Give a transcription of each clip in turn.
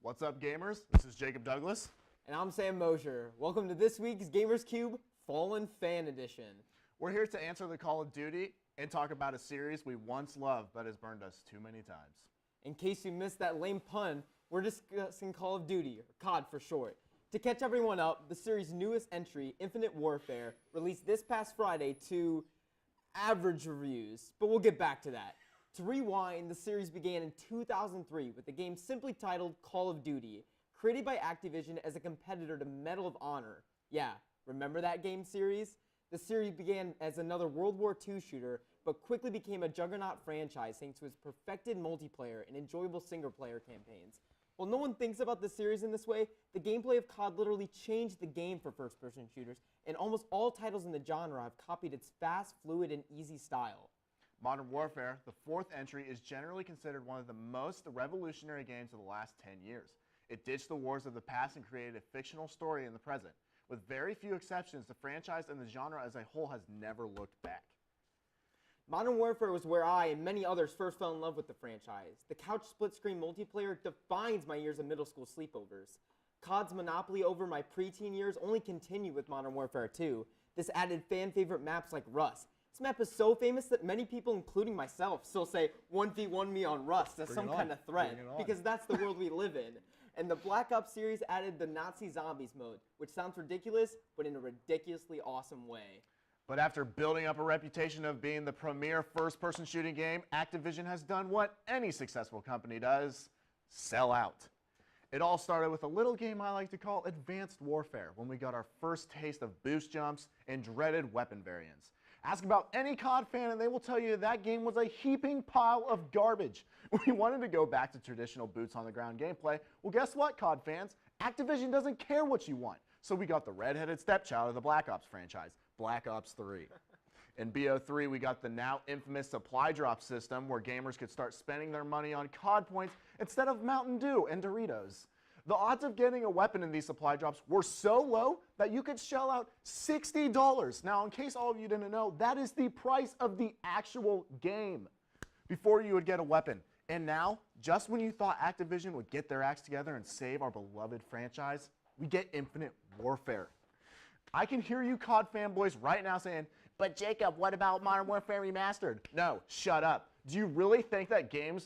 What's up, gamers? This is Jacob Douglas. And I'm Sam Mosher. Welcome to this week's Gamers Cube Fallen Fan Edition. We're here to answer the Call of Duty and talk about a series we once loved but has burned us too many times. In case you missed that lame pun, we're discussing Call of Duty, or COD for short. To catch everyone up, the series' newest entry, Infinite Warfare, released this past Friday to average reviews, but we'll get back to that. To rewind, the series began in 2003 with the game simply titled Call of Duty, created by Activision as a competitor to Medal of Honor. Yeah, remember that game series? The series began as another World War II shooter, but quickly became a juggernaut franchise thanks to its perfected multiplayer and enjoyable single-player campaigns. While no one thinks about the series in this way, the gameplay of COD literally changed the game for first-person shooters, and almost all titles in the genre have copied its fast, fluid, and easy style. Modern Warfare, the fourth entry, is generally considered one of the most revolutionary games of the last 10 years. It ditched the wars of the past and created a fictional story in the present. With very few exceptions, the franchise and the genre as a whole has never looked back. Modern Warfare was where I and many others first fell in love with the franchise. The couch split-screen multiplayer defines my years of middle school sleepovers. COD's monopoly over my preteen years only continued with Modern Warfare 2. This added fan-favorite maps like Rust. This map is so famous that many people, including myself, still say 1v1 me on Rust as some kind of threat, because that's the world we live in. And the Black Ops series added the Nazi Zombies mode, which sounds ridiculous, but in a ridiculously awesome way. But after building up a reputation of being the premier first-person shooting game, Activision has done what any successful company does: sell out. It all started with a little game I like to call Advanced Warfare, when we got our first taste of boost jumps and dreaded weapon variants. Ask about any COD fan and they will tell you that game was a heaping pile of garbage. We wanted to go back to traditional boots on the ground gameplay. Well, guess what, COD fans? Activision doesn't care what you want. So we got the redheaded stepchild of the Black Ops franchise, Black Ops 3. In BO3, we got the now infamous supply drop system where gamers could start spending their money on COD points instead of Mountain Dew and Doritos. The odds of getting a weapon in these supply drops were so low that you could shell out $60. Now, in case all of you didn't know, that is the price of the actual game before you would get a weapon. And now, just when you thought Activision would get their acts together and save our beloved franchise, we get Infinite Warfare. I can hear you COD fanboys right now saying, "But Jacob, what about Modern Warfare Remastered?" No, shut up. Do you really think that game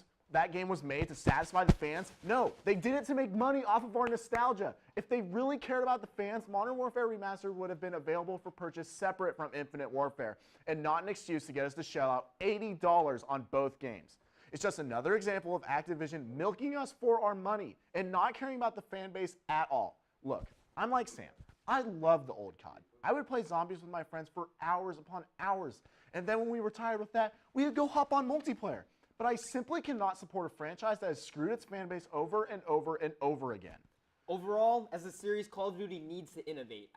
was made to satisfy the fans? No, they did it to make money off of our nostalgia. If they really cared about the fans, Modern Warfare Remastered would have been available for purchase separate from Infinite Warfare, and not an excuse to get us to shell out $80 on both games. It's just another example of Activision milking us for our money and not caring about the fan base at all. Look, I'm like Sam. I love the old COD. I would play zombies with my friends for hours upon hours, and then when we were tired with that, we would go hop on multiplayer. But I simply cannot support a franchise that has screwed its fan base over and over and over again. Overall, as a series, Call of Duty needs to innovate.